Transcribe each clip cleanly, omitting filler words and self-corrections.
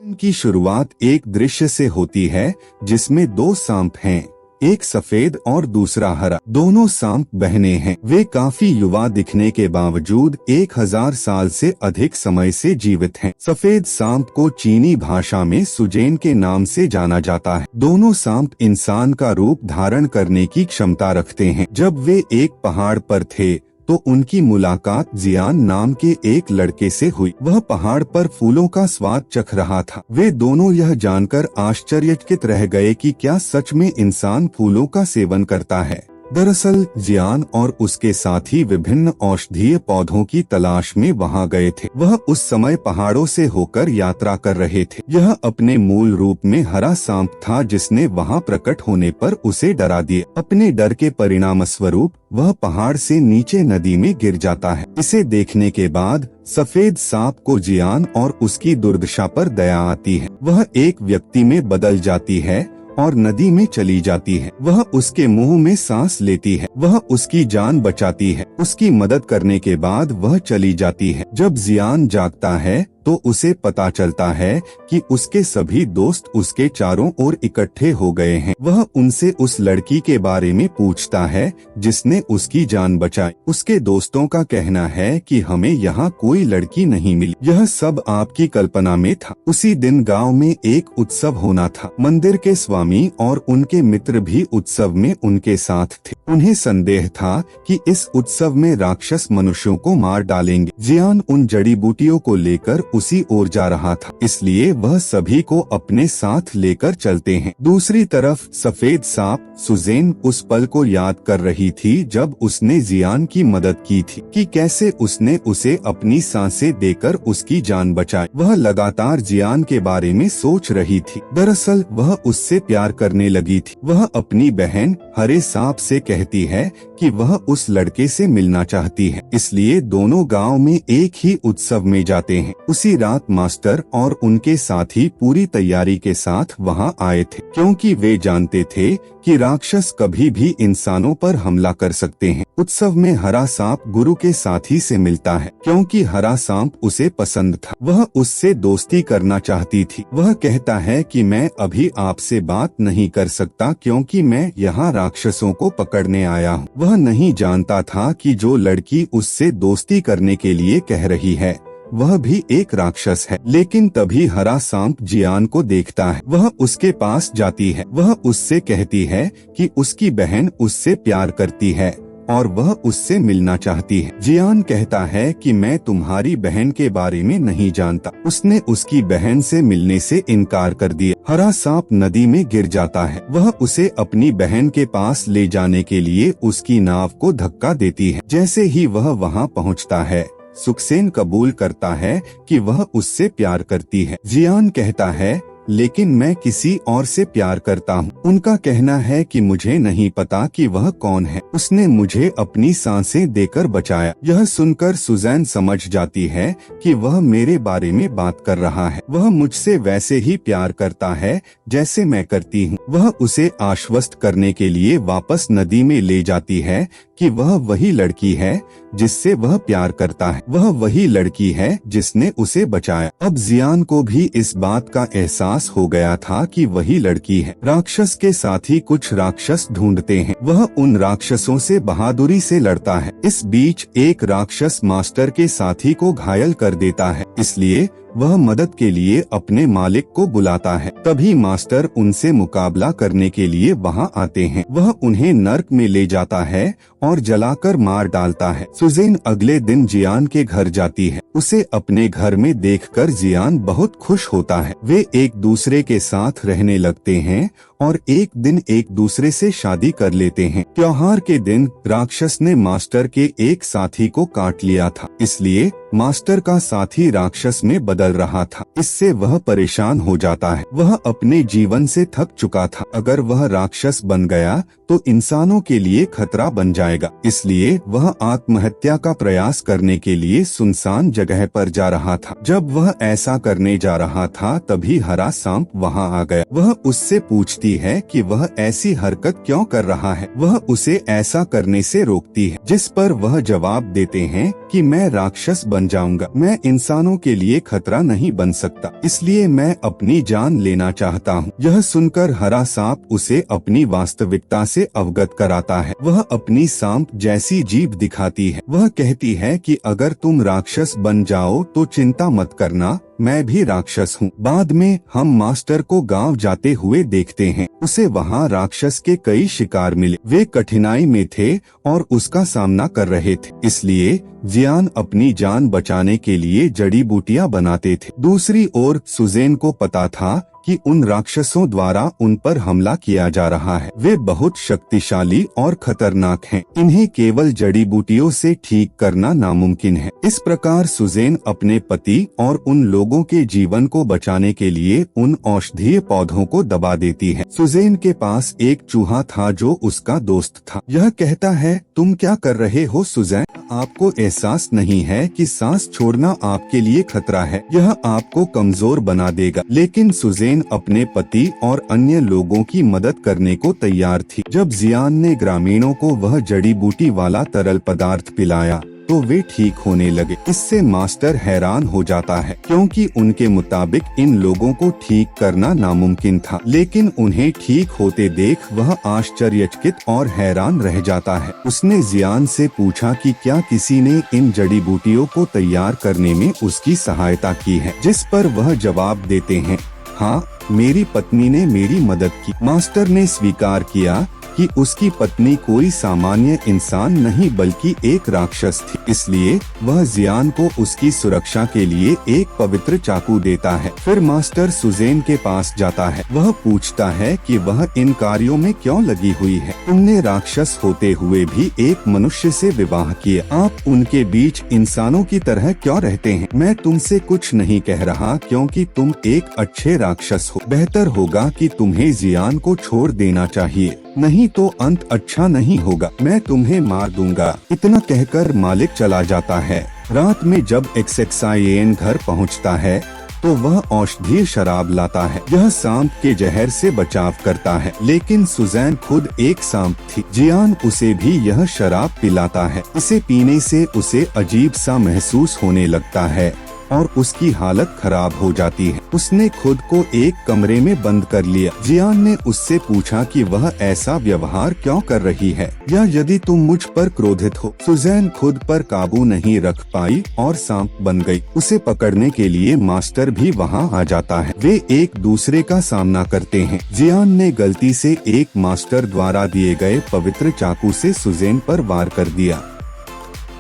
इनकी शुरुआत एक दृश्य से होती है जिसमें दो सांप हैं, एक सफेद और दूसरा हरा। दोनों सांप बहनें हैं। वे काफी युवा दिखने के बावजूद 1000 साल से अधिक समय से जीवित हैं। सफेद सांप को चीनी भाषा में सुजेन के नाम से जाना जाता है। दोनों सांप इंसान का रूप धारण करने की क्षमता रखते हैं। जब वे एक पहाड़ पर थे तो उनकी मुलाकात जियान नाम के एक लड़के से हुई। वह पहाड़ पर फूलों का स्वाद चख रहा था। वे दोनों यह जानकर आश्चर्यचकित रह गए कि क्या सच में इंसान फूलों का सेवन करता है। दरअसल जियान और उसके साथी विभिन्न औषधीय पौधों की तलाश में वहां गए थे। वह उस समय पहाड़ों से होकर यात्रा कर रहे थे। यह अपने मूल रूप में हरा सांप था जिसने वहां प्रकट होने पर उसे डरा दिया। अपने डर के परिणाम स्वरूप वह पहाड़ से नीचे नदी में गिर जाता है। इसे देखने के बाद सफेद सांप को जियान और उसकी दुर्दशा पर दया आती है। वह एक व्यक्ति में बदल जाती है और नदी में चली जाती है। वह उसके मुंह में सांस लेती है। वह उसकी जान बचाती है। उसकी मदद करने के बाद वह चली जाती है। जब जियान जागता है तो उसे पता चलता है कि उसके सभी दोस्त उसके चारों ओर इकट्ठे हो गए हैं। वह उनसे उस लड़की के बारे में पूछता है जिसने उसकी जान बचाई। उसके दोस्तों का कहना है कि हमें यहाँ कोई लड़की नहीं मिली, यह सब आपकी कल्पना में था। उसी दिन गांव में एक उत्सव होना था। मंदिर के स्वामी और उनके मित्र भी उत्सव में उनके साथ थे। उन्हें संदेह था कि इस उत्सव में राक्षस मनुष्यों को मार डालेंगे। जियान उन जड़ी बूटियों को लेकर उसी ओर जा रहा था, इसलिए वह सभी को अपने साथ लेकर चलते हैं। दूसरी तरफ सफेद सांप सुजेन उस पल को याद कर रही थी जब उसने जियान की मदद की थी, कि कैसे उसने उसे अपनी सांसें देकर उसकी जान बचाई। वह लगातार जियान के बारे में सोच रही थी। दरअसल वह उससे प्यार करने लगी थी। वह अपनी बहन हरे सांप से कहती है कि वह उस लड़के से मिलना चाहती है, इसलिए दोनों गांव में एक ही उत्सव में जाते हैं। उसी रात मास्टर और उनके साथी पूरी तैयारी के साथ वहां आए थे, क्योंकि वे जानते थे कि राक्षस कभी भी इंसानों पर हमला कर सकते हैं। उत्सव में हरा सांप गुरु के साथी से मिलता है, क्योंकि हरा सांप उसे पसंद था। वह उससे दोस्ती करना चाहती थी। वह कहता है कि मैं अभी आपसे बात नहीं कर सकता क्योंकि मैं यहाँ राक्षसों को पकड़ने आया हूँ। वह नहीं जानता था कि जो लड़की उससे दोस्ती करने के लिए कह रही है वह भी एक राक्षस है। लेकिन तभी हरा सांप जियान को देखता है। वह उसके पास जाती है। वह उससे कहती है कि उसकी बहन उससे प्यार करती है और वह उससे मिलना चाहती है। जियान कहता है कि मैं तुम्हारी बहन के बारे में नहीं जानता। उसने उसकी बहन से मिलने से इनकार कर दिया। हरा सांप नदी में गिर जाता है। वह उसे अपनी बहन के पास ले जाने के लिए उसकी नाव को धक्का देती है। जैसे ही वह वहां पहुंचता है, सुखसेन कबूल करता है कि वह उससे प्यार करती है। जियान कहता है लेकिन मैं किसी और से प्यार करता हूँ। उनका कहना है कि मुझे नहीं पता कि वह कौन है। उसने मुझे अपनी सांसें देकर बचाया। यह सुनकर सुजैन समझ जाती है कि वह मेरे बारे में बात कर रहा है। वह मुझसे वैसे ही प्यार करता है जैसे मैं करती हूँ। वह उसे आश्वस्त करने के लिए वापस नदी में ले जाती है कि वह वही लड़की है जिससे वह प्यार करता है। वह वही लड़की है जिसने उसे बचाया। अब जियान को भी इस बात का एहसास हो गया था कि वही लड़की है। राक्षस के साथ ही कुछ राक्षस ढूंढते हैं। वह उन राक्षसों से बहादुरी से लड़ता है। इस बीच एक राक्षस मास्टर के साथी को घायल कर देता है, इसलिए वह मदद के लिए अपने मालिक को बुलाता है। तभी मास्टर उनसे मुकाबला करने के लिए वहां आते हैं। वह उन्हें नर्क में ले जाता है और जलाकर मार डालता है। सुजेन अगले दिन जियान के घर जाती है। उसे अपने घर में देखकर जियान बहुत खुश होता है। वे एक दूसरे के साथ रहने लगते हैं और एक दिन एक दूसरे से शादी कर लेते हैं। त्योहार के दिन राक्षस ने मास्टर के एक साथी को काट लिया था, इसलिए मास्टर का साथी राक्षस में बदल रहा था। इससे वह परेशान हो जाता है। वह अपने जीवन से थक चुका था। अगर वह राक्षस बन गया तो इंसानों के लिए खतरा बन जाएगा, इसलिए वह आत्महत्या का प्रयास करने के लिए सुनसान जगह पर जा रहा था। जब वह ऐसा करने जा रहा था तभी हरा सांप वहां आ गया। वह उससे पूछती है कि वह ऐसी हरकत क्यों कर रहा है। वह उसे ऐसा करने से रोकती है, जिस पर वह जवाब देते हैं कि मैं राक्षस बन जाऊंगा। मैं इंसानों के लिए खतरा नहीं बन सकता, इसलिए मैं अपनी जान लेना चाहता हूँ। यह सुनकर हरा सांप उसे अपनी वास्तविकता से अवगत कराता है। वह अपनी सांप जैसी जीभ दिखाती है। वह कहती है कि अगर तुम राक्षस बन जाओ तो चिंता मत करना, मैं भी राक्षस हूँ। बाद में हम मास्टर को गांव जाते हुए देखते हैं। उसे वहाँ राक्षस के कई शिकार मिले। वे कठिनाई में थे और उसका सामना कर रहे थे, इसलिए जियान अपनी जान बचाने के लिए जड़ी बूटियां बनाते थे। दूसरी ओर सुजेन को पता था कि उन राक्षसों द्वारा उन पर हमला किया जा रहा है। वे बहुत शक्तिशाली और खतरनाक हैं। इन्हें केवल जड़ी बूटियों से ठीक करना नामुमकिन है। इस प्रकार सुजेन अपने पति और उन लोगों के जीवन को बचाने के लिए उन औषधीय पौधों को दबा देती है। सुजेन के पास एक चूहा था जो उसका दोस्त था। यह कहता है, तुम क्या कर रहे हो सुजेन? आपको एहसास नहीं है कि सांस छोड़ना आपके लिए खतरा है, यह आपको कमजोर बना देगा। लेकिन सुजेन अपने पति और अन्य लोगों की मदद करने को तैयार थी। जब जियान ने ग्रामीणों को वह जड़ी बूटी वाला तरल पदार्थ पिलाया तो वे ठीक होने लगे। इससे मास्टर हैरान हो जाता है, क्योंकि उनके मुताबिक इन लोगों को ठीक करना नामुमकिन था। लेकिन उन्हें ठीक होते देख वह आश्चर्यचकित और हैरान रह जाता है। उसने जियान से पूछा कि क्या किसी ने इन जड़ी बूटियों को तैयार करने में उसकी सहायता की है, जिस पर वह जवाब देते हैं, हाँ, मेरी पत्नी ने मेरी मदद की। मास्टर ने स्वीकार किया कि उसकी पत्नी कोई सामान्य इंसान नहीं बल्कि एक राक्षस थी, इसलिए वह जियान को उसकी सुरक्षा के लिए एक पवित्र चाकू देता है। फिर मास्टर सुजेन के पास जाता है। वह पूछता है कि वह इन कार्यों में क्यों लगी हुई है। तुमने राक्षस होते हुए भी एक मनुष्य से विवाह किया, आप उनके बीच इंसानों की तरह क्यों रहते हैं? मैं तुमसे कुछ नहीं कह रहा क्योंकि तुम एक अच्छे राक्षस हो। बेहतर होगा कि तुम्हें जियान को छोड़ देना चाहिए, नहीं तो अंत अच्छा नहीं होगा। मैं तुम्हें मार दूंगा। इतना कहकर मालिक चला जाता है। रात में जब एक्सेक्सायेन घर पहुंचता है तो वह औषधीय शराब लाता है। यह सांप के जहर से बचाव करता है, लेकिन सुजैन खुद एक सांप थी। जियान उसे भी यह शराब पिलाता है। इसे पीने से उसे अजीब सा महसूस होने लगता है और उसकी हालत खराब हो जाती है। उसने खुद को एक कमरे में बंद कर लिया। जियान ने उससे पूछा कि वह ऐसा व्यवहार क्यों कर रही है, या यदि तुम मुझ पर क्रोधित हो। सुजैन खुद पर काबू नहीं रख पाई और सांप बन गई। उसे पकड़ने के लिए मास्टर भी वहाँ आ जाता है। वे एक दूसरे का सामना करते हैं। जियान ने गलती से एक मास्टर द्वारा दिए गए पवित्र चाकू से सुजैन पर वार कर दिया।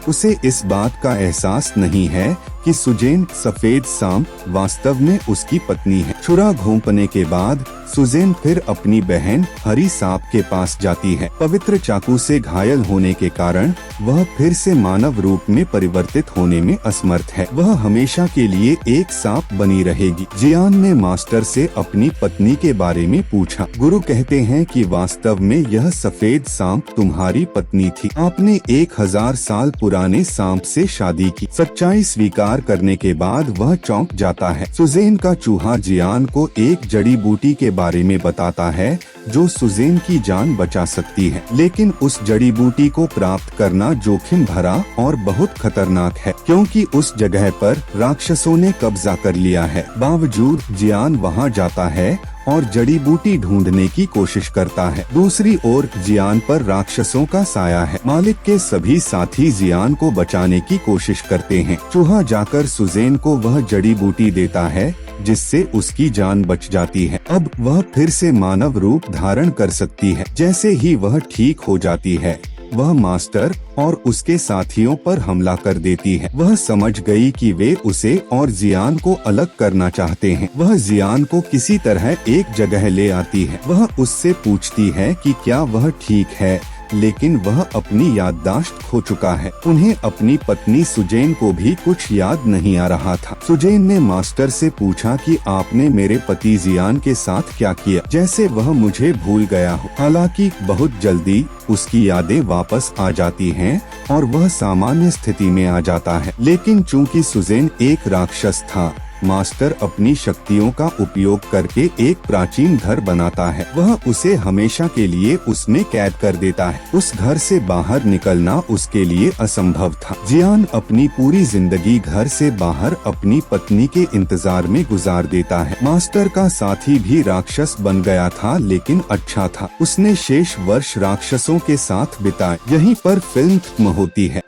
उसे इस बात का एहसास नहीं है कि सुजेन सफेद सांप वास्तव में उसकी पत्नी है। छुरा घोंपने के बाद सुजेन फिर अपनी बहन हरी सांप के पास जाती है। पवित्र चाकू से घायल होने के कारण वह फिर से मानव रूप में परिवर्तित होने में असमर्थ है। वह हमेशा के लिए एक सांप बनी रहेगी। जियान ने मास्टर से अपनी पत्नी के बारे में पूछा। गुरु कहते हैं कि वास्तव में यह सफेद सांप तुम्हारी पत्नी थी। आपने 1000 साल पुराने सांप से शादी की। सच्चाई स्वीकार करने के बाद वह चौंक जाता है। सुजेन का चूहा जियान को एक जड़ी बूटी के बारे में बताता है जो सुजेन की जान बचा सकती है, लेकिन उस जड़ी बूटी को प्राप्त करना जोखिम भरा और बहुत खतरनाक है, क्योंकि उस जगह पर राक्षसों ने कब्जा कर लिया है। बावजूद जियान वहां जाता है और जड़ी बूटी ढूंढने की कोशिश करता है। दूसरी ओर जियान पर राक्षसों का साया है। मालिक के सभी साथी जियान को बचाने की कोशिश करते हैं। चूहा जाकर सुजेन को वह जड़ी बूटी देता है जिससे उसकी जान बच जाती है। अब वह फिर से मानव रूप धारण कर सकती है। जैसे ही वह ठीक हो जाती है, वह मास्टर और उसके साथियों पर हमला कर देती है। वह समझ गई कि वे उसे और जियान को अलग करना चाहते हैं। वह जियान को किसी तरह एक जगह ले आती है। वह उससे पूछती है कि क्या वह ठीक है, लेकिन वह अपनी याददाश्त खो चुका है। उन्हें अपनी पत्नी सुजेन को भी कुछ याद नहीं आ रहा था। सुजेन ने मास्टर से पूछा कि आपने मेरे पति जियान के साथ क्या किया, जैसे वह मुझे भूल गया हो। हालांकि बहुत जल्दी उसकी यादें वापस आ जाती हैं और वह सामान्य स्थिति में आ जाता है। लेकिन चूंकि सुजेन एक राक्षस था, मास्टर अपनी शक्तियों का उपयोग करके एक प्राचीन घर बनाता है। वह उसे हमेशा के लिए उसमें कैद कर देता है। उस घर से बाहर निकलना उसके लिए असंभव था। जियान अपनी पूरी जिंदगी घर से बाहर अपनी पत्नी के इंतजार में गुजार देता है। मास्टर का साथी भी राक्षस बन गया था, लेकिन अच्छा था। उसने शेष वर्ष राक्षसों के साथ बिताए। यहीं पर फिल्म खत्म होती है।